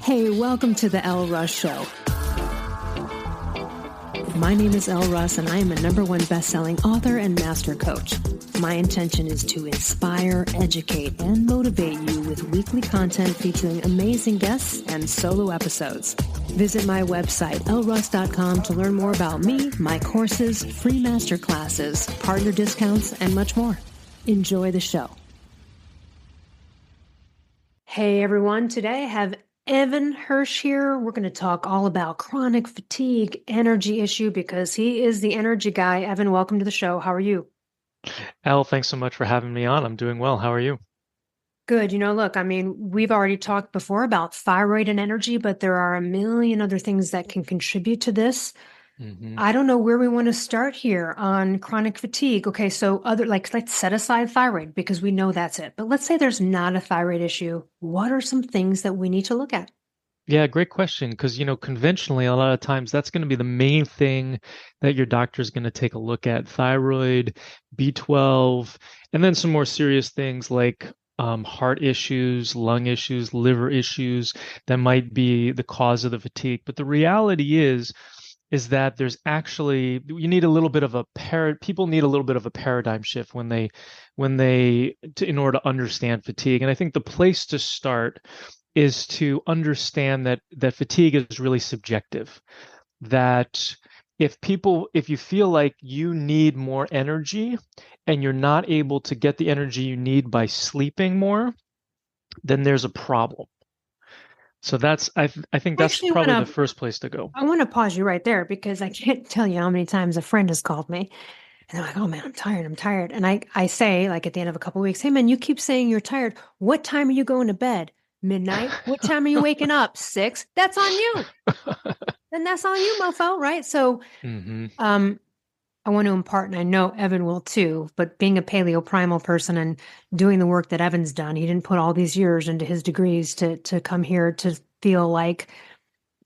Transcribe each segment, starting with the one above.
Hey, welcome to the Elle Russ Show. My name is Elle Russ, and I am a #1 best-selling author and master coach. My intention is to inspire, educate, and motivate you with weekly content featuring amazing guests and solo episodes. Visit my website, elleruss.com, to learn more about me, my courses, free master classes, partner discounts, and much more. Enjoy the show. Hey, everyone. Today I have Hirsch here. We're going to talk all about chronic fatigue, energy issue, because he is the energy guy. Evan, welcome to the show. How are you? Elle, thanks so much for having me on. I'm doing well. How are you? Good. Look, we've already talked before about thyroid and energy, but there are a million other things that can contribute to this. hmm I don't know where we want to start here on chronic fatigue. Okay, so let's set aside thyroid because we know that's it. But let's say there's not a thyroid issue. What are some things that we need to look at? Yeah, great question. Because, conventionally, a lot of times that's going to be the main thing that your doctor is going to take a look at: thyroid, B12, and then some more serious things like heart issues, lung issues, liver issues that might be the cause of the fatigue. But the reality is that there's actually you need a little bit of a people need a little bit of a paradigm shift in order to understand fatigue. And I think the place to start is to understand that fatigue is really subjective. That if you feel like you need more energy and you're not able to get the energy you need by sleeping more, then there's a problem. So I think I that's actually probably the want to first place to go. I want to pause you right there because I can't tell you how many times a friend has called me and they're like, "Oh man, I'm tired. I'm tired." And I say, like, at the end of a couple of weeks, "Hey man, you keep saying you're tired. What time are you going to bed? Midnight? What time are you waking up? 6? That's on you. Then that's on you, mofo, right?" So, hmm um, I want to impart, and I know Evan will too, but being a paleo primal person and doing the work that Evan's done, he didn't put all these years into his degrees to come here to feel like,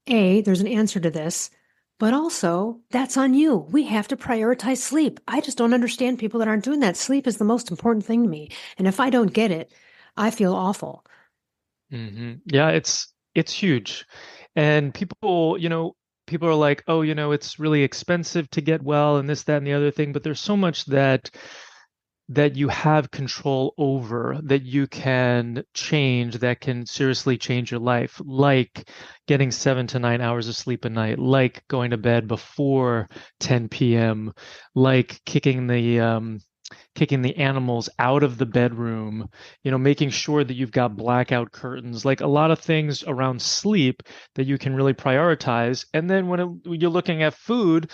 there's an answer to this, but also that's on you. We have to prioritize sleep. I just don't understand people that aren't doing that. Sleep is the most important thing to me. And if I don't get it, I feel awful. Yeah, it's huge. And people are like, "Oh, it's really expensive to get well and this, that, and the other thing." But there's so much that you have control over, that you can change, that can seriously change your life, like getting 7 to 9 hours of sleep a night, like going to bed before 10 p.m., like kicking the animals out of the bedroom, making sure that you've got blackout curtains, like a lot of things around sleep that you can really prioritize. And then when you're looking at food,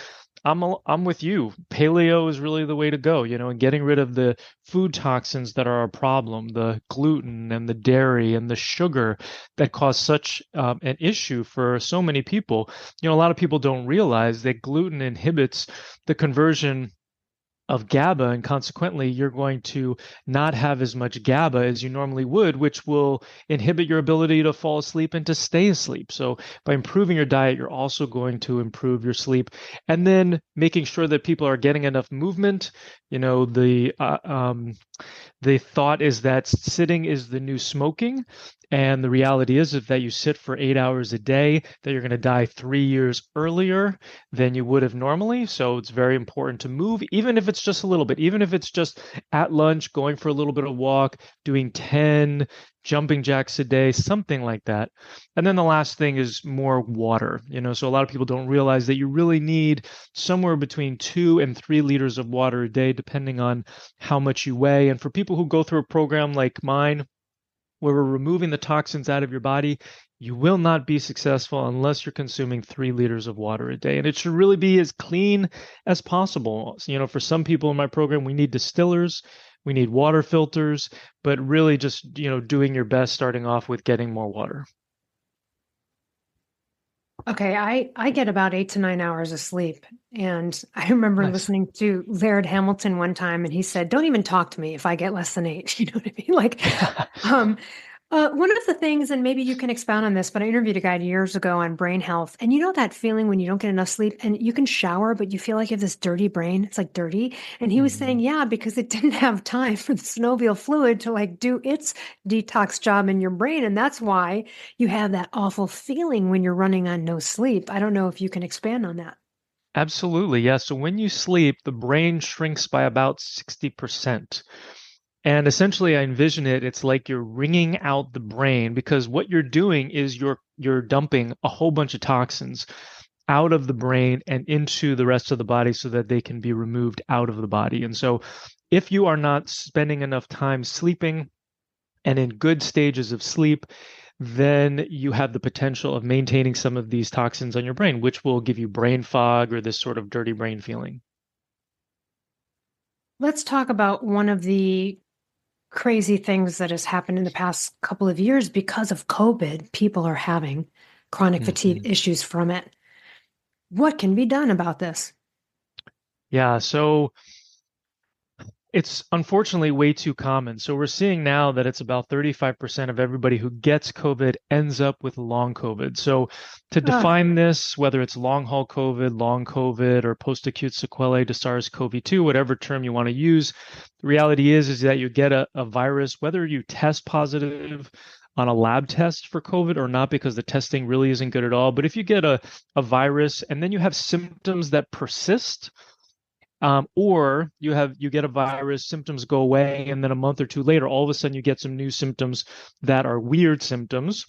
I'm with you. Paleo is really the way to go, and getting rid of the food toxins that are a problem, the gluten and the dairy and the sugar that cause such an issue for so many people. A lot of people don't realize that gluten inhibits the conversion of GABA, and consequently, you're going to not have as much GABA as you normally would, which will inhibit your ability to fall asleep and to stay asleep. So, by improving your diet, you're also going to improve your sleep, and then making sure that people are getting enough movement. You know, the thought is that sitting is the new smoking. And the reality is that you sit for 8 hours a day, that you're going to die 3 years earlier than you would have normally. So it's very important to move, even if it's just a little bit, even if it's just at lunch, going for a little bit of walk, doing 10 jumping jacks a day, something like that. And then the last thing is more water. So a lot of people don't realize that you really need somewhere between 2 and 3 liters of water a day, depending on how much you weigh. And for people who go through a program like mine, where we're removing the toxins out of your body, you will not be successful unless you're consuming 3 liters of water a day. And it should really be as clean as possible. So, for some people in my program, we need distillers, we need water filters, but really just, doing your best starting off with getting more water. Okay, I get about 8 to 9 hours of sleep. And I remember Nice. listening to Laird Hamilton one time, and he said, "Don't even talk to me if I get less than 8." You know what I mean? Um, One of the things, and maybe you can expound on this, but I interviewed a guy years ago on brain health. And you know that feeling when you don't get enough sleep and you can shower, but you feel like you have this dirty brain? It's like dirty. And he was saying, Hmm. yeah, because it didn't have time for the synovial fluid to like do its detox job in your brain. And that's why you have that awful feeling when you're running on no sleep. I don't know if you can expand on that. Absolutely, yeah. So when you sleep, the brain shrinks by about 60%. And essentially, I envision it's like you're wringing out the brain because what you're doing is you're dumping a whole bunch of toxins out of the brain and into the rest of the body so that they can be removed out of the body. And so if you are not spending enough time sleeping and in good stages of sleep, then you have the potential of maintaining some of these toxins on your brain, which will give you brain fog or this sort of dirty brain feeling. Let's talk about one of the crazy things that has happened in the past couple of years because of COVID. People are having chronic fatigue Mhm. issues from it. What can be done about this? Yeah, so it's unfortunately way too common. So we're seeing now that it's about 35% of everybody who gets COVID ends up with long COVID. So to Ugh, define this, whether it's long COVID, or post-acute sequelae to SARS-CoV-2, whatever term you want to use, the reality is that you get a virus, whether you test positive on a lab test for COVID or not, because the testing really isn't good at all. But if you get a virus and then you have symptoms that persist, or you get a virus, symptoms go away, and then a month or two later, all of a sudden you get some new symptoms that are weird symptoms.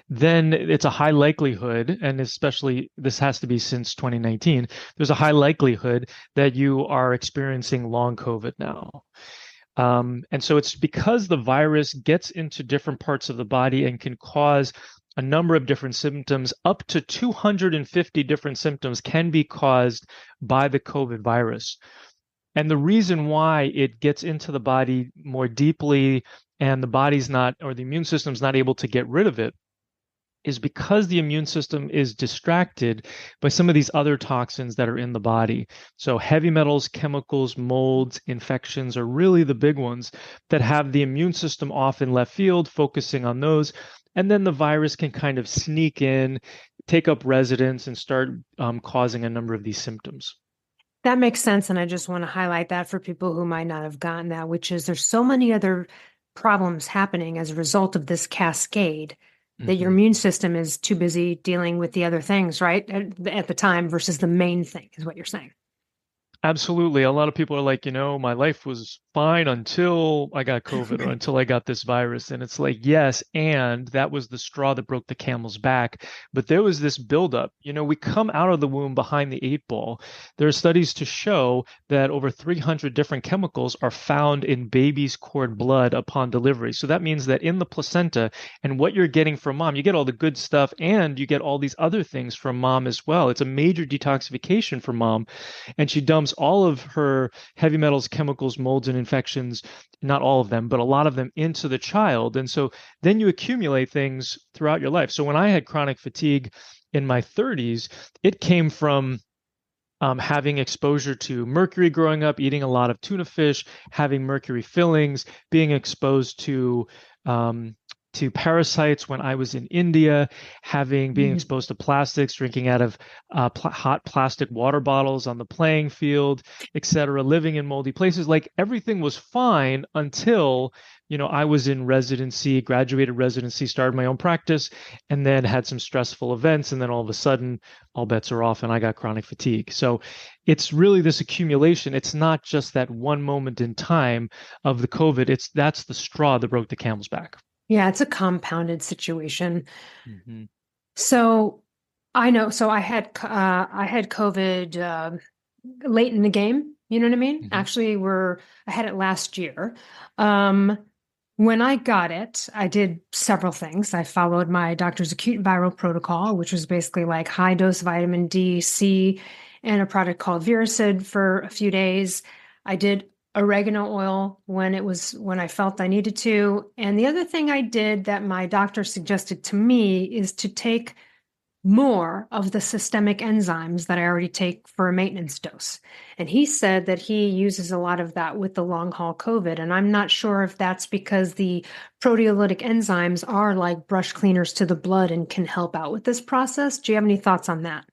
Then it's a high likelihood, and especially this has to be since 2019, there's a high likelihood that you are experiencing long COVID now. And so it's because the virus gets into different parts of the body and can cause a number of different symptoms. Up to 250 different symptoms can be caused by the COVID virus. And the reason why it gets into the body more deeply and the body's not, or the immune system's not able to get rid of it, is because the immune system is distracted by some of these other toxins that are in the body. So, heavy metals, chemicals, molds, infections are really the big ones that have the immune system off in left field, focusing on those. And then the virus can kind of sneak in, take up residence, and start causing a number of these symptoms. that makes sense. And I just want to highlight that for people who might not have gotten that, which is there's so many other problems happening as a result of this cascade that your Mhm. immune system is too busy dealing with the other things, right? At the time versus the main thing, is what you're saying. Absolutely. A lot of people are like, my life was fine until I got COVID or until I got this virus. And it's like, yes, and that was the straw that broke the camel's back. But there was this buildup. We come out of the womb behind the eight ball. There are studies to show that over 300 different chemicals are found in baby's cord blood upon delivery. So that means that in the placenta and what you're getting from mom, you get all the good stuff and you get all these other things from mom as well. It's a major detoxification for mom, and she dumps all of her heavy metals, chemicals, molds, and infections, not all of them, but a lot of them into the child. And so then you accumulate things throughout your life. So when I had chronic fatigue in my 30s, it came from having exposure to mercury growing up, eating a lot of tuna fish, having mercury fillings, being exposed um, to parasites when I was in India, having being Mhm. exposed to plastics, drinking out of hot plastic water bottles on the playing field, etc., living in moldy places. Like everything was fine until I was in residency, graduated residency, started my own practice, and then had some stressful events, and then all of a sudden all bets are off and I got chronic fatigue. So it's really this accumulation. It's not just that one moment in time of the COVID. That's the straw that broke the camel's back. Yeah, it's a compounded situation. Hmm. So I know. So I had COVID late in the game. You know what I mean? Hmm. Actually, I had it last year. Um, when I got it, I did several things. I followed my doctor's acute viral protocol, which was basically like high dose vitamin D, C, and a product called Viracid for a few days. I did oregano oil when I felt I needed to. And the other thing I did that my doctor suggested to me is to take more of the systemic enzymes that I already take for a maintenance dose. And he said that he uses a lot of that with the long haul COVID. And I'm not sure if that's because the proteolytic enzymes are like brush cleaners to the blood and can help out with this process. Do you have any thoughts on that?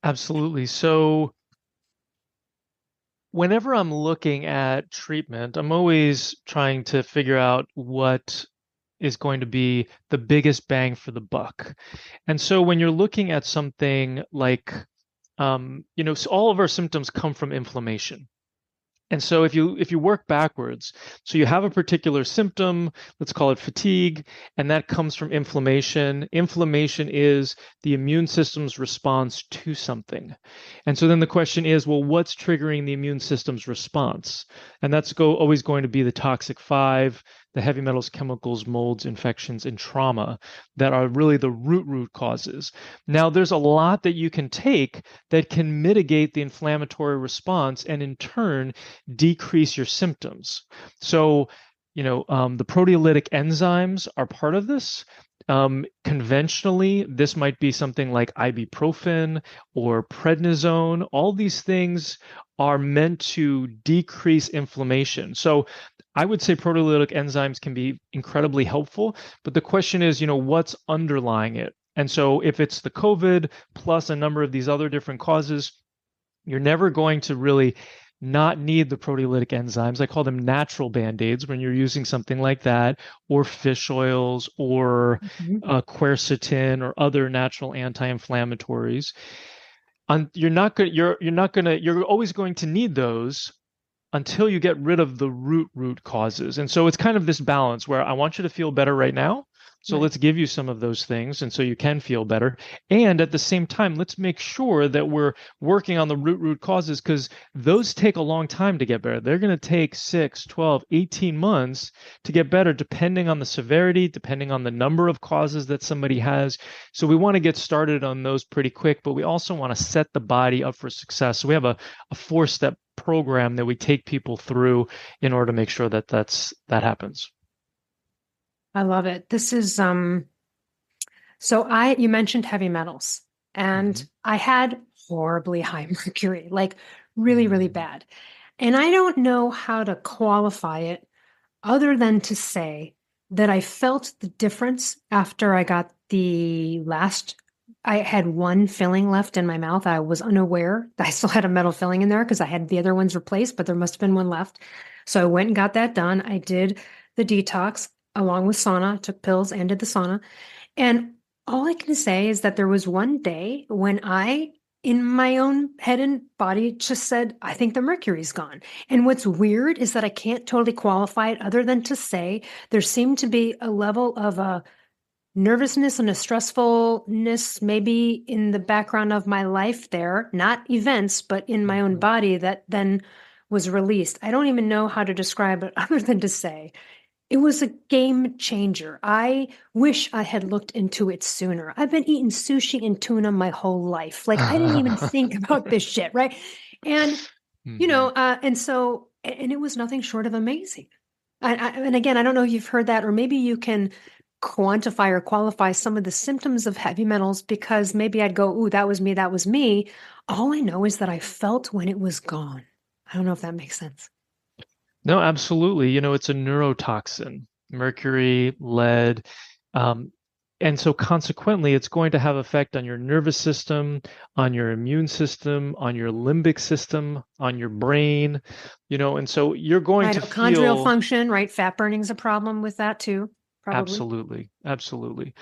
Absolutely. So whenever I'm looking at treatment, I'm always trying to figure out what is going to be the biggest bang for the buck. And so when you're looking at something like, so all of our symptoms come from inflammation. And so if you work backwards, so you have a particular symptom, let's call it fatigue, and that comes from inflammation. Inflammation is the immune system's response to something. And so then the question is, well, what's triggering the immune system's response? And always going to be the toxic five, the heavy metals, chemicals, molds, infections, and trauma that are really the root causes. Now, there's a lot that you can take that can mitigate the inflammatory response and in turn decrease your symptoms. So, the proteolytic enzymes are part of this. Conventionally, this might be something like ibuprofen or prednisone. All these things are meant to decrease inflammation. So I would say proteolytic enzymes can be incredibly helpful, but the question is, what's underlying it? And so if it's the COVID plus a number of these other different causes, you're never going to really not need the proteolytic enzymes. I call them natural band-aids when you're using something like that, or fish oils, or Mhm. quercetin, or other natural anti-inflammatories. You're always going to need those until you get rid of the root causes. And so it's kind of this balance where I want you to feel better right now. So Right. let's give you some of those things. And so you can feel better. And at the same time, let's make sure that we're working on the root causes because those take a long time to get better. They're going to take 6, 12, 18 months to get better, depending on the severity, depending on the number of causes that somebody has. So we want to get started on those pretty quick, but we also want to set the body up for success. So we have a 4-step program that we take people through in order to make sure that happens. I love it. This is so you mentioned heavy metals and Hmm. I had horribly high mercury, like really, really Hmm. bad. And I don't know how to qualify it other than to say that I felt the difference after I got the last. I had one filling left in my mouth. I was unaware. I still had a metal filling in there because I had the other ones replaced, but there must have been one left. So I went and got that done. I did the detox along with sauna, took pills and did the sauna. And all I can say is that there was one day when I, in my own head and body, just said, I think the mercury's gone. And what's weird is that I can't totally qualify it other than to say there seemed to be a level of a nervousness and a stressfulness, maybe in the background of my life there, not events, but in my own Hmm. body that then was released. I don't even know how to describe it other than to say it was a game changer. I wish I had looked into it sooner. I've been eating sushi and tuna my whole life. Like I didn't even think about this shit, right? And Hmm. and it was nothing short of amazing. And again, I don't know if you've heard that, or maybe you can quantify or qualify some of the symptoms of heavy metals because maybe I'd go, "Ooh, that was me, that was me." All I know is that I felt when it was gone. I don't know if that makes sense. No, absolutely. It's a neurotoxin, mercury, lead. Um, and so consequently, it's going to have effect on your nervous system, on your immune system, on your limbic system, on your brain, and so you're going to Mitochondrial feel function, right? Fat burning's a problem with that too, probably. absolutely, absolutely.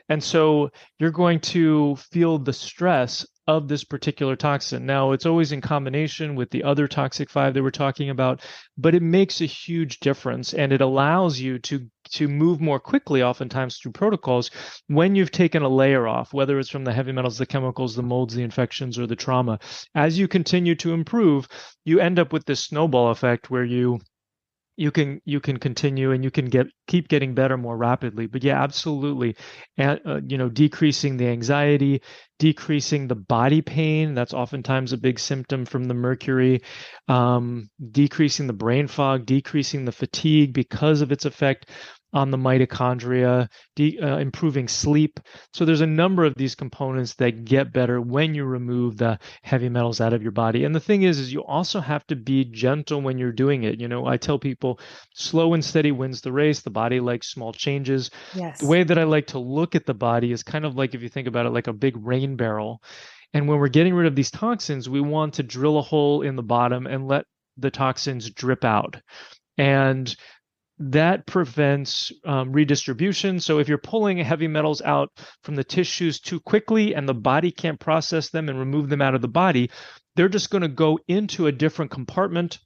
And so you're going to feel the stress of this particular toxin. Now, it's always in combination with the other toxic five that we're talking about, but it makes a huge difference and it allows you to move more quickly, oftentimes through protocols, when you've taken a layer off, whether it's from the heavy metals, the chemicals, the molds, the infections, or the trauma. As you continue to improve, you end up with this snowball effect where you can continue and you can keep getting better more rapidly. But yeah, absolutely. And decreasing the anxiety, decreasing the body pain, that's oftentimes a big symptom from the mercury. Decreasing the brain fog, decreasing the fatigue because of its effect on the mitochondria, improving sleep. So there's a number of these components that get better when you remove the heavy metals out of your body. And the thing is you also have to be gentle when you're doing it. I tell people slow and steady wins the race. The body likes small changes. The Yes. way that I like to look at the body is kind of like, if you think about it, like a big rain barrel. And when we're getting rid of these toxins, we want to drill a hole in the bottom and let the toxins drip out. And that prevents redistribution. So if you're pulling heavy metals out from the tissues too quickly and the body can't process them and remove them out of the body, they're just going to go into a different compartment.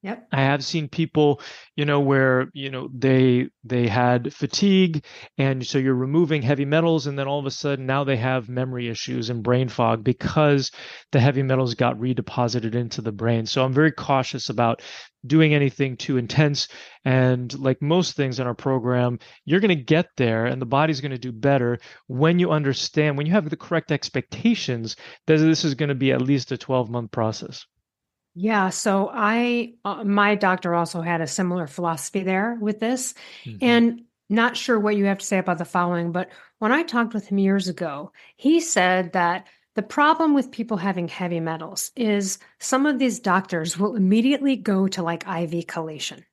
Yep. I have seen people, where, they had fatigue, and so you're removing heavy metals, and then all of a sudden now they have memory issues and brain fog because the heavy metals got redeposited into the brain. So I'm very cautious about doing anything too intense. And like most things in our program, you're going to get there and the body's going to do better when you understand, when you have the correct expectations, that this is going to be at least a 12-month process. Yeah, so my doctor also had a similar philosophy there with this, Hmm. and not sure what you have to say about the following, but when I talked with him years ago, he said that the problem with people having heavy metals is some of these doctors will immediately go to like IV chelation,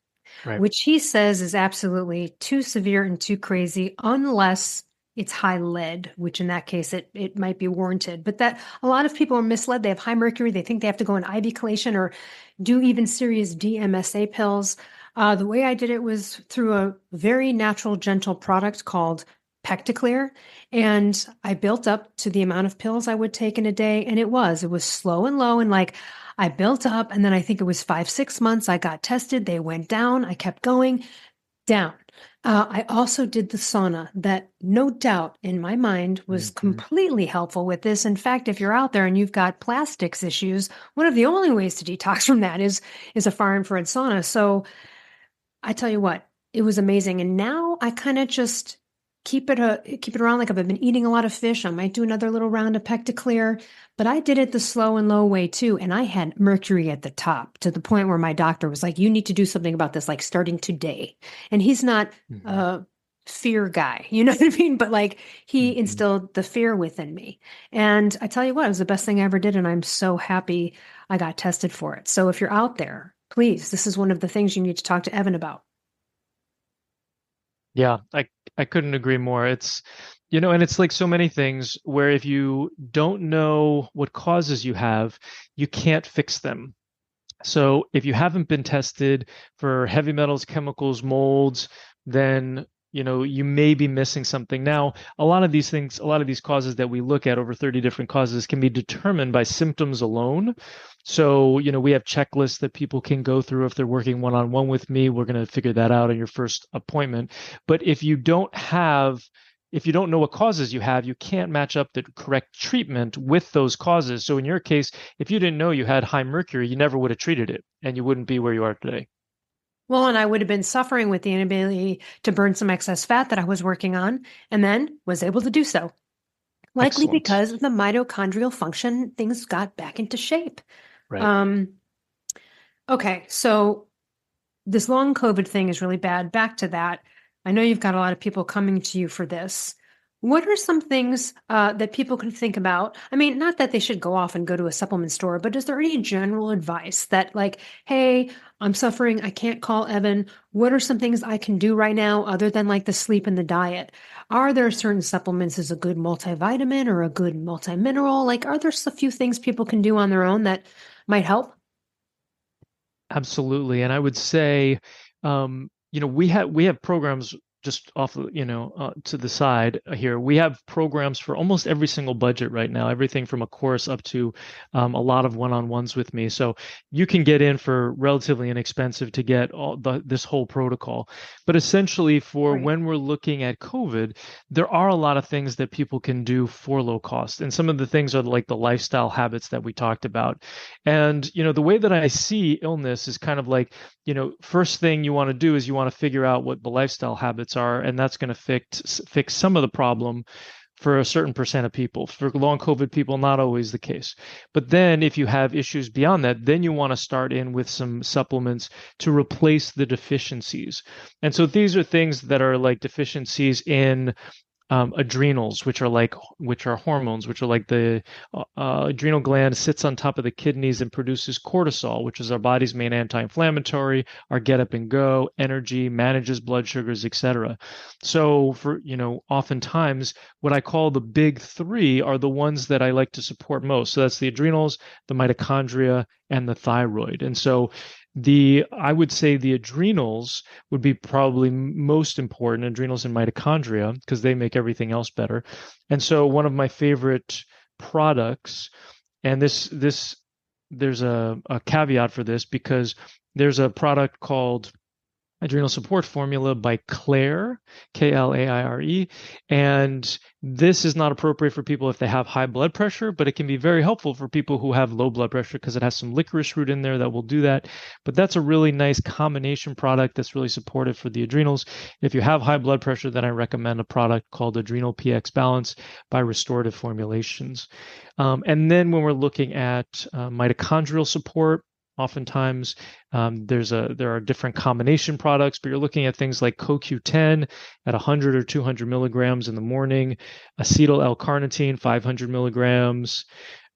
Right. which he says is absolutely too severe and too crazy unless it's high lead, which in that case it might be warranted. But that a lot of people are misled. They have high mercury. They think they have to go in IV chelation or do even serious DMSA pills. The way I did it was through a very natural, gentle product called Pecticlear. And I built up to the amount of pills I would take in a day. And it was slow and low. And like I built up, and then I think it was 5, 6 months. I got tested. They went down. I kept going down. I also did the sauna that no doubt in my mind was Hmm. completely helpful with this. In fact, if you're out there and you've got plastics issues, one of the only ways to detox from that is a far infrared sauna. So I tell you what, it was amazing. And now I kind of just keep it around like I've been eating a lot of fish. I might do another little round of Pecticlear, but I did it the slow and low way too. And I had mercury at the top to the point where my doctor was like, you need to do something about this, like starting today. And he's not Hmm. a fear guy, you know what I mean? But like he Hmm. instilled the fear within me. And I tell you what, it was the best thing I ever did. And I'm so happy I got tested for it. So if you're out there, please, this is one of the things you need to talk to Evan about. Yeah, I couldn't agree more. And it's like so many things where if you don't know what causes you have, you can't fix them. So if you haven't been tested for heavy metals, chemicals, molds, then you may be missing something. Now, a lot of these things, a lot of these causes that we look at, over 30 different causes, can be determined by symptoms alone. So, we have checklists that people can go through if they're working one-on-one with me. We're going to figure that out in your first appointment. But if you don't know what causes you have, you can't match up the correct treatment with those causes. So in your case, if you didn't know you had high mercury, you never would have treated it and you wouldn't be where you are today. Well, and I would have been suffering with the inability to burn some excess fat that I was working on, and then was able to do so. Likely Excellent. because of the mitochondrial function, things got back into shape. Right. Um, okay, so this long COVID thing is really bad. Back to that. I know you've got a lot of people coming to you for this. What are some things that people can think about? I mean, not that they should go off and go to a supplement store, but is there any general advice that, like, hey, I'm suffering, I can't call Evan. What are some things I can do right now other than like the sleep and the diet? Are there certain supplements as a good multivitamin or a good multimineral? Like, are there a few things people can do on their own that might help? Absolutely. And I would say, we have programs just off, to the side here. We have programs for almost every single budget right now, everything from a course up to a lot of one-on-ones with me. So you can get in for relatively inexpensive to get this whole protocol. But essentially, for Great. when we're looking at COVID, there are a lot of things that people can do for low cost. And some of the things are like the lifestyle habits that we talked about. And, the way that I see illness is kind of like, first thing you want to do is you want to figure out what the lifestyle habits are, and that's going to fix some of the problem for a certain percent of people. For long COVID people, not always the case. But then if you have issues beyond that, then you want to start in with some supplements to replace the deficiencies. And so these are things that are like deficiencies in adrenals, which are hormones, which are like the adrenal gland sits on top of the kidneys and produces cortisol, which is our body's main anti-inflammatory, our get up and go, energy, manages blood sugars, etc. So for, oftentimes what I call the big three are the ones that I like to support most. So that's the adrenals, the mitochondria, and the thyroid. And so I would say the adrenals would be probably most important, adrenals and mitochondria, because they make everything else better. And so one of my favorite products, and this there's a caveat for this because there's a product called Adrenal Support Formula by Claire, Klaire. And this is not appropriate for people if they have high blood pressure, but it can be very helpful for people who have low blood pressure because it has some licorice root in there that will do that. But that's a really nice combination product that's really supportive for the adrenals. If you have high blood pressure, then I recommend a product called Adrenal PX Balance by Restorative Formulations. And then when we're looking at mitochondrial support, oftentimes, there are different combination products, but you're looking at things like CoQ10 at 100 or 200 milligrams in the morning, acetyl L-carnitine 500 milligrams,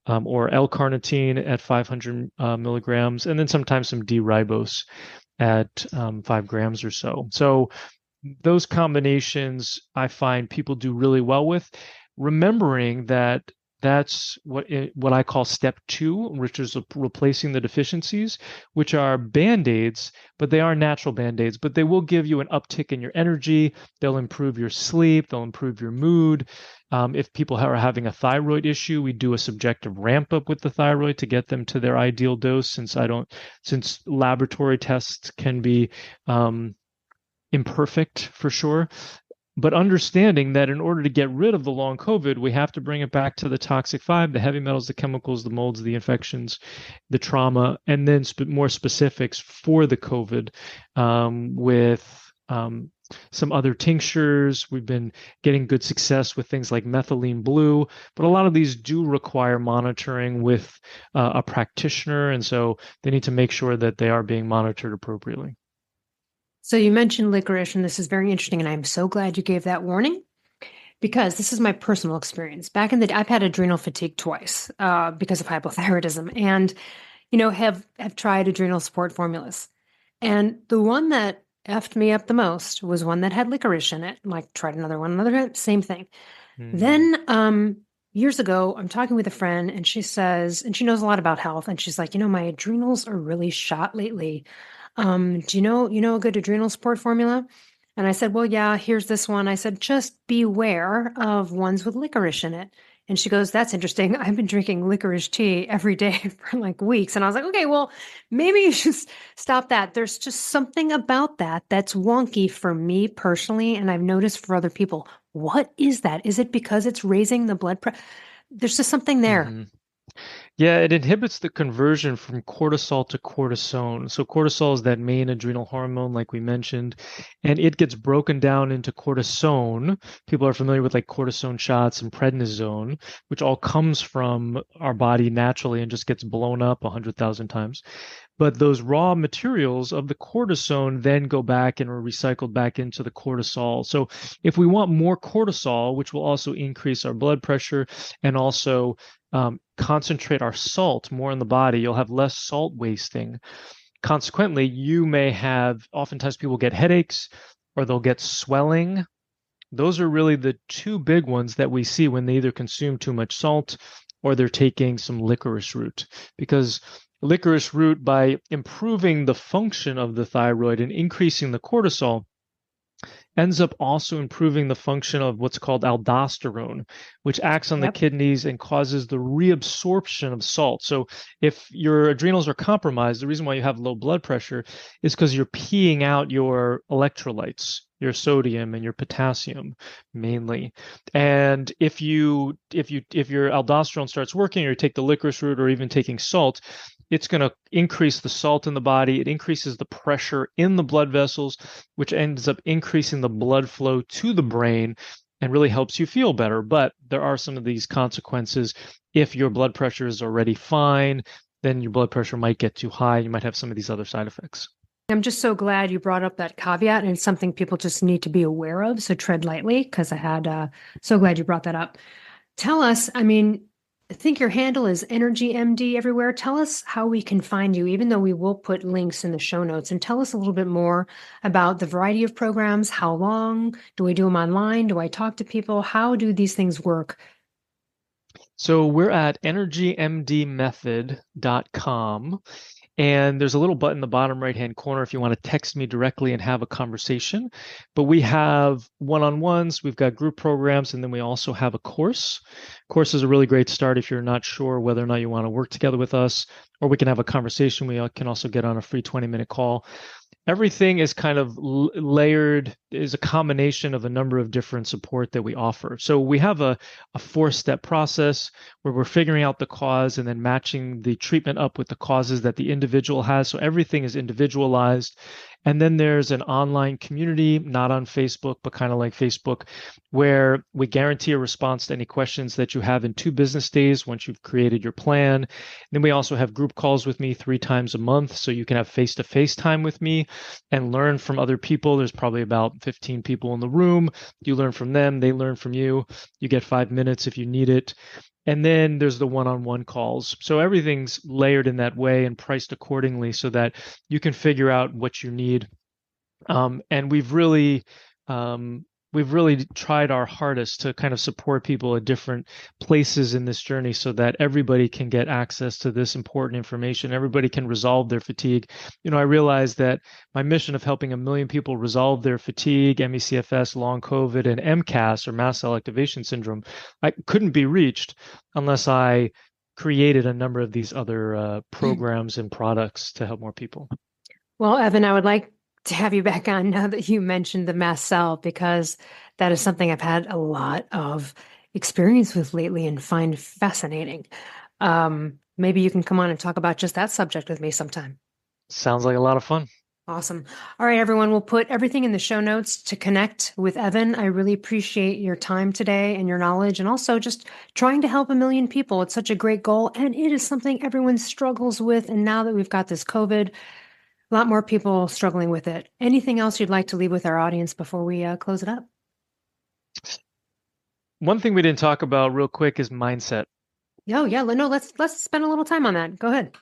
or L-carnitine at 500 milligrams, and then sometimes some D-ribose at 5 grams or so. So those combinations I find people do really well with, remembering that that's what I call step two, which is replacing the deficiencies, which are band-aids, but they are natural band-aids, but they will give you an uptick in your energy. They'll improve your sleep. They'll improve your mood. If people are having a thyroid issue, we do a subjective ramp up with the thyroid to get them to their ideal dose, since laboratory tests can be imperfect for sure. But understanding that in order to get rid of the long COVID, we have to bring it back to the toxic five, the heavy metals, the chemicals, the molds, the infections, the trauma, and then more specifics for the COVID with some other tinctures. We've been getting good success with things like methylene blue, but a lot of these do require monitoring with a practitioner. And so they need to make sure that they are being monitored appropriately. So you mentioned licorice, and this is very interesting, and I'm so glad you gave that warning because this is my personal experience. Back in the day, I've had adrenal fatigue twice because of hypothyroidism, and have tried adrenal support formulas. And the one that effed me up the most was one that had licorice in it. Like tried another time, same thing. Then years ago, I'm talking with a friend, and she says, and she knows a lot about health, and she's like, my adrenals are really shot lately. Do you know a good adrenal support formula? And I said, well, yeah, here's this one. I said, just beware of ones with licorice in it. And she goes, that's interesting. I've been drinking licorice tea every day for like weeks. And I was like, okay, well, maybe you should stop that. There's just something about that that's wonky for me personally. And I've noticed for other people. What is that? Is it because it's raising the blood pressure? There's just something there. Mm-hmm. Yeah, it inhibits the conversion from cortisol to cortisone. So cortisol is that main adrenal hormone, like we mentioned, and it gets broken down into cortisone. People are familiar with like cortisone shots and prednisone, which all comes from our body naturally and just gets blown up 100,000 times. But those raw materials of the cortisone then go back and are recycled back into the cortisol. So if we want more cortisol, which will also increase our blood pressure and also concentrate our salt more in the body, you'll have less salt wasting. Consequently, oftentimes people get headaches or they'll get swelling. Those are really the two big ones that we see when they either consume too much salt or they're taking some licorice root. Because licorice root, by improving the function of the thyroid and increasing the cortisol, ends up also improving the function of what's called aldosterone, which acts on the kidneys and causes the reabsorption of salt. So if your adrenals are compromised, the reason why you have low blood pressure is because you're peeing out your electrolytes, your sodium and your potassium mainly. And if your aldosterone starts working, or you take the licorice root or even taking salt, it's going to increase the salt in the body. It increases the pressure in the blood vessels, which ends up increasing the blood flow to the brain. and really helps you feel better. But there are some of these consequences. If your blood pressure is already fine, then your blood pressure might get too high. You might have some of these other side effects. I'm just so glad you brought up that caveat, and it's something people just need to be aware of. So tread lightly, because so glad you brought that up. Tell us, I mean, I think your handle is EnergyMD everywhere. Tell us how we can find you, even though we will put links in the show notes, and tell us a little bit more about the variety of programs. How long? Do we do them online? Do I talk to people? How do these things work? So we're at energymdmethod.com. And there's a little button in the bottom right hand corner if you want to text me directly and have a conversation. But we have one-on-ones, we've got group programs, and then we also have a course. Course is a really great start if you're not sure whether or not you want to work together with us, or we can have a conversation. We can also get on a free 20-minute call. Everything is kind of layered, is a combination of a number of different support that we offer. So we have a four-step process where we're figuring out the cause and then matching the treatment up with the causes that the individual has. So everything is individualized. And then there's an online community, not on Facebook, but kind of like Facebook, where we guarantee a response to any questions that you have in 2 business days once you've created your plan. Then we also have group calls with me 3 times a month, so you can have face-to-face time with me and learn from other people. There's probably about 15 people in the room. You learn from them, they learn from you. You get 5 minutes if you need it. And then there's the one-on-one calls. So everything's layered in that way and priced accordingly so that you can figure out what you need. And we've really tried our hardest to kind of support people at different places in this journey so that everybody can get access to this important information. Everybody can resolve their fatigue. I realize that my mission of helping 1 million people resolve their fatigue, ME/CFS, long COVID, and MCAS or mast cell activation syndrome, I couldn't be reached unless I created a number of these other programs and products to help more people. Well, Evan, I would like to have you back on now that you mentioned the mast cell, because that is something I've had a lot of experience with lately and find fascinating. Maybe you can come on and talk about just that subject with me sometime. Sounds like a lot of fun. Awesome. All right, everyone, we'll put everything in the show notes to connect with Evan. I really appreciate your time today and your knowledge, and also just trying to help 1 million people. It's such a great goal, and it is something everyone struggles with. And now that we've got this COVID, a lot more people struggling with it. Anything else you'd like to leave with our audience before we close it up? One thing we didn't talk about real quick is mindset. Oh, yeah. No, let's spend a little time on that. Go ahead.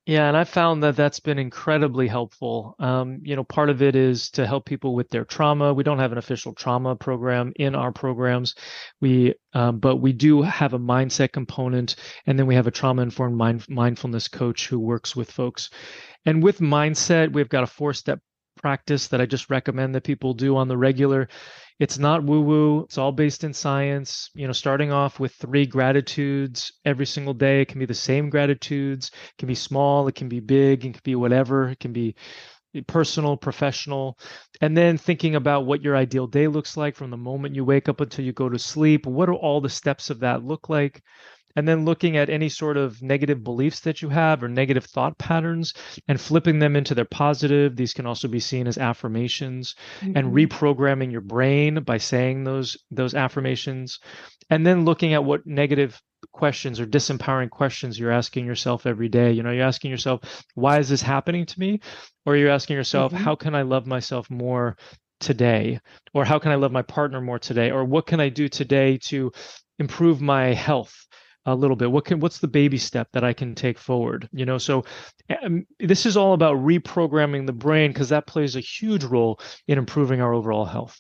Yeah, and I found that that's been incredibly helpful. Part of it is to help people with their trauma. We don't have an official trauma program in our programs. But we do have a mindset component, and then we have a trauma-informed mindfulness coach who works with folks. And with mindset, we've got a 4-step practice that I just recommend that people do on the regular. It's not woo-woo. It's all based in science. Starting off with 3 gratitudes every single day. It can be the same gratitudes. It can be small. It can be big. It can be whatever. It can be personal, professional. And then thinking about what your ideal day looks like from the moment you wake up until you go to sleep. What do all the steps of that look like? And then looking at any sort of negative beliefs that you have or negative thought patterns and flipping them into their positive. These can also be seen as affirmations, and Mhm. reprogramming your brain by saying those affirmations. And then looking at what negative questions or disempowering questions you're asking yourself every day. You're asking yourself, why is this happening to me? Or you're asking yourself, Mhm. how can I love myself more today? Or how can I love my partner more today? Or what can I do today to improve my health a little bit? What's the baby step that I can take forward? So this is all about reprogramming the brain because that plays a huge role in improving our overall health.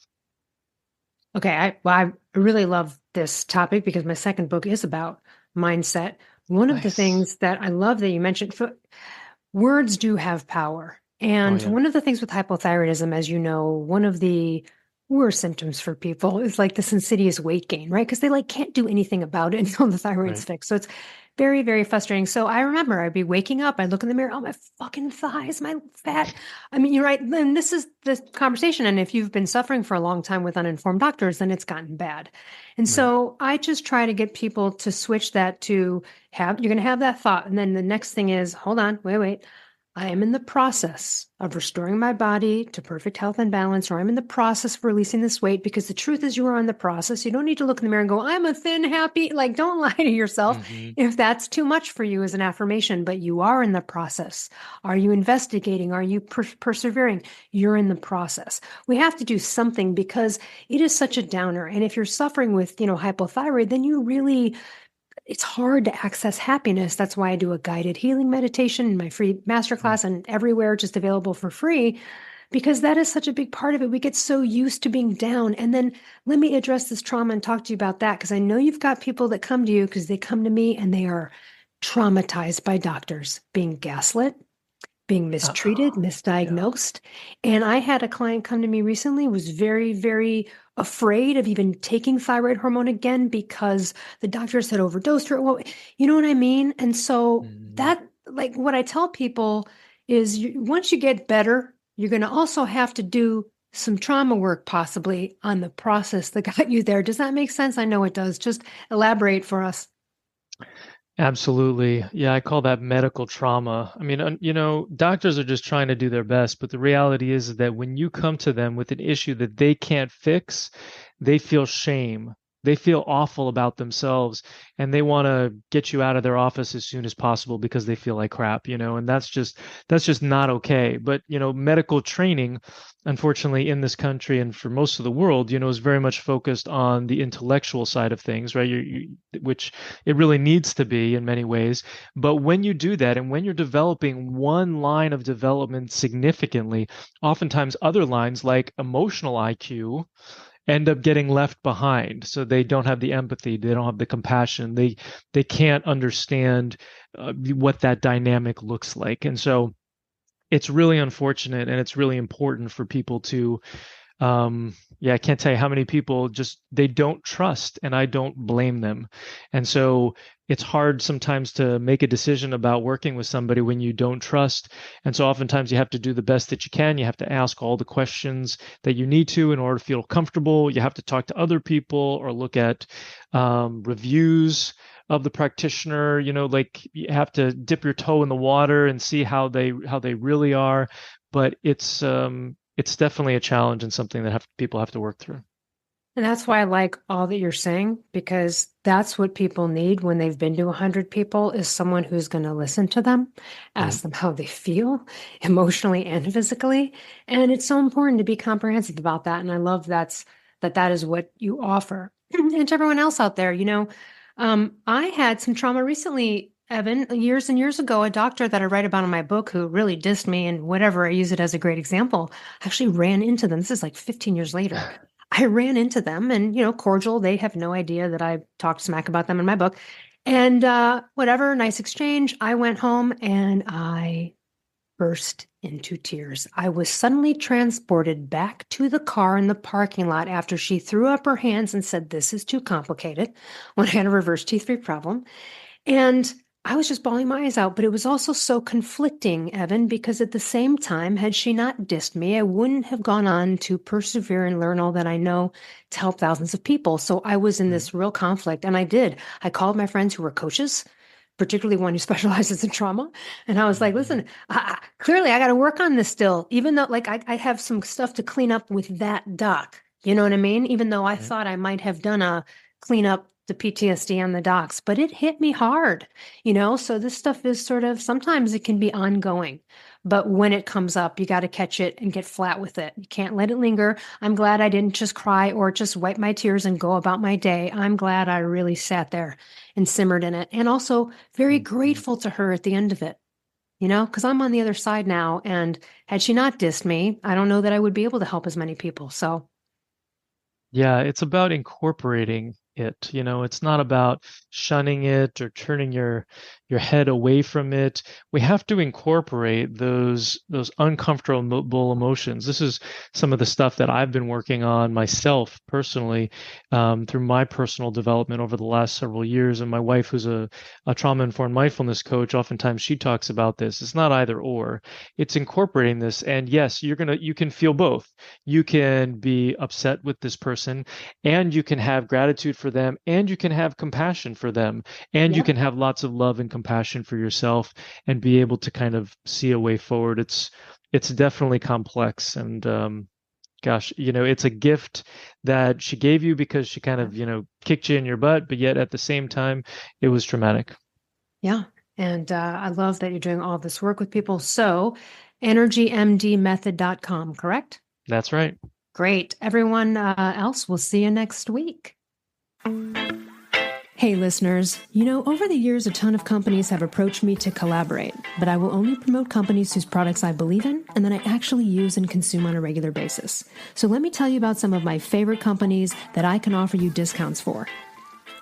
Okay, I really love this topic because my second book is about mindset. One of the Nice. things that I love that you mentioned, words do have power. Oh And yeah. one of the things with hypothyroidism, as you know, one of the worst symptoms for people is like this insidious weight gain, right? Because they like can't do anything about it until the thyroid's Right. fixed. So it's very, very frustrating. So I remember I'd be waking up, I'd look in the mirror, oh, my fucking thighs, my fat. I mean, you're right. Then this is the conversation. And if you've been suffering for a long time with uninformed doctors, then it's gotten bad. And Right. so I just try to get people to switch that to you're going to have that thought. And then the next thing is, hold on, wait. I am in the process of restoring my body to perfect health and balance, or I'm in the process of releasing this weight, because the truth is you are in the process. You don't need to look in the mirror and go, I'm a thin, happy. Like, don't lie to yourself Hmm. if that's too much for you as an affirmation, but you are in the process. Are you investigating? Are you persevering? You're in the process. We have to do something because it is such a downer. And if you're suffering with, hypothyroid, then you really it's hard to access happiness. That's why I do a guided healing meditation in my free masterclass and everywhere, just available for free, because that is such a big part of it. We get so used to being down. And then let me address this trauma and talk to you about that, because I know you've got people that come to you because they come to me and they are traumatized by doctors, being gaslit, being mistreated, Uh, yeah. misdiagnosed. And I had a client come to me recently, was very, very afraid of even taking thyroid hormone again because the doctors had overdosed her. Well, you know what I mean? And so Mhm. that, like, what I tell people is once you get better, you're going to also have to do some trauma work possibly on the process that got you there. Does that make sense? I know it does. Just elaborate for us. Absolutely. Yeah, I call that medical trauma. I mean, doctors are just trying to do their best, but the reality is that when you come to them with an issue that they can't fix, they feel shame. They feel awful about themselves, and they want to get you out of their office as soon as possible because they feel like crap, and that's just not okay. But, medical training, unfortunately, in this country and for most of the world, is very much focused on the intellectual side of things, right? Which it really needs to be in many ways. But when you do that, and when you're developing one line of development significantly, oftentimes other lines like emotional IQ end up getting left behind. So they don't have the empathy, they don't have the compassion, they can't understand what that dynamic looks like. And so it's really unfortunate, and it's really important for people to yeah, I can't tell you how many people just they don't trust, and I don't blame them. And so it's hard sometimes to make a decision about working with somebody when you don't trust. And so oftentimes you have to do the best that you can. You have to ask all the questions that you need to in order to feel comfortable. You have to talk to other people or look at reviews of the practitioner. Like you have to dip your toe in the water and see how they really are. But it's definitely a challenge and something that people have to work through. And that's why I like all that you're saying, because that's what people need when they've been to 100 people is someone who's going to listen to them, Right. ask them how they feel emotionally and physically. And it's so important to be comprehensive about that. And I love that is what you offer. And to everyone else out there, I had some trauma recently, Evan, years and years ago. A doctor that I write about in my book who really dissed me and whatever, I use it as a great example, actually ran into them. This is like 15 years later. I ran into them and, cordial. They have no idea that I talked smack about them in my book. And whatever, nice exchange. I went home and I burst into tears. I was suddenly transported back to the car in the parking lot after she threw up her hands and said, "This is too complicated," when I had a reverse T3 problem. And I was just bawling my eyes out, but it was also so conflicting, Evan, because at the same time, had she not dissed me, I wouldn't have gone on to persevere and learn all that I know to help thousands of people. So I was in Right. this real conflict, and I did. I called my friends who were coaches, particularly one who specializes in trauma. And I was like, Hmm. listen, clearly I got to work on this still, even though like I have some stuff to clean up with that doc. You know what I mean? Even though I Right. thought I might have done a clean up the PTSD on the docs, but it hit me hard, So this stuff is sort of sometimes it can be ongoing, but when it comes up, you got to catch it and get flat with it. You can't let it linger. I'm glad I didn't just cry or just wipe my tears and go about my day. I'm glad I really sat there and simmered in it. And also very Hmm. grateful to her at the end of it, because I'm on the other side now. And had she not dissed me, I don't know that I would be able to help as many people. So, Yeah, it's about incorporating it. It's not about shunning it or turning your head away from it. We have to incorporate those uncomfortable emotions. This is some of the stuff that I've been working on myself personally through my personal development over the last several years. And my wife, who's a trauma-informed mindfulness coach, oftentimes she talks about this. It's not either or. It's incorporating this. And yes, you can feel both. You can be upset with this person, and you can have gratitude for for them, and you can have compassion for them, and you Yep. can have lots of love and compassion for yourself and be able to kind of see a way forward. It's definitely complex, and gosh, it's a gift that she gave you because she kind Yeah. of, kicked you in your butt, but yet at the same time, it was traumatic. Yeah. And I love that you're doing all this work with people. So, EnergyMDMethod.com, correct? That's right. Great. Everyone else, we'll see you next week. Hey, listeners. Over the years, a ton of companies have approached me to collaborate, but I will only promote companies whose products I believe in and that I actually use and consume on a regular basis. So let me tell you about some of my favorite companies that I can offer you discounts for.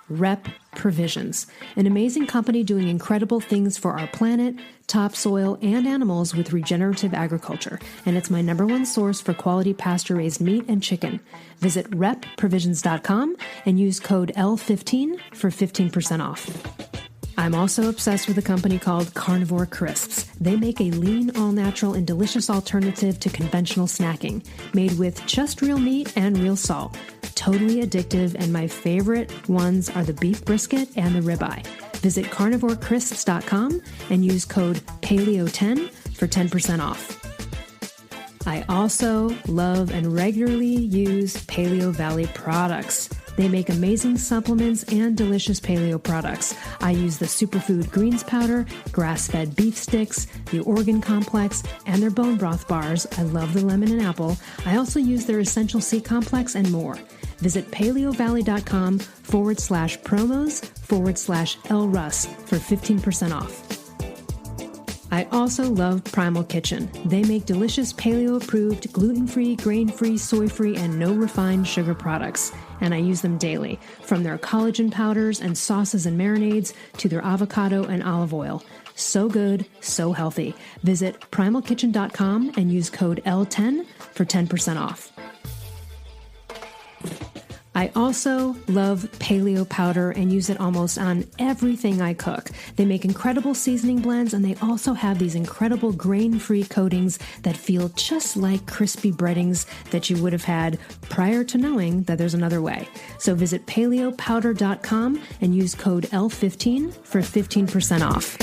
Rep Provisions, an amazing company doing incredible things for our planet, topsoil, and animals with regenerative agriculture, and it's my #1 source for quality pasture-raised meat and chicken. Visit repprovisions.com and use code L15 for 15% off. I'm also obsessed with a company called Carnivore Crisps. They make a lean, all-natural, and delicious alternative to conventional snacking, made with just real meat and real salt. Totally addictive, and my favorite ones are the beef brisket and the ribeye. Visit carnivorecrisps.com and use code PALEO10 for 10% off. I also love and regularly use Paleo Valley products. They make amazing supplements and delicious paleo products. I use the superfood greens powder, grass-fed beef sticks, the organ complex, and their bone broth bars. I love the lemon and apple. I also use their essential C complex and more. Visit paleovalley.com/promos/Elle Russ for 15% off. I also love Primal Kitchen. They make delicious paleo-approved, gluten-free, grain-free, soy-free, and no refined sugar products. And I use them daily, from their collagen powders and sauces and marinades to their avocado and olive oil. So good, so healthy. Visit primalkitchen.com and use code L10 for 10% off. I also love paleo powder and use it almost on everything I cook. They make incredible seasoning blends, and they also have these incredible grain-free coatings that feel just like crispy breadings that you would have had prior to knowing that there's another way. So visit paleopowder.com and use code L15 for 15% off.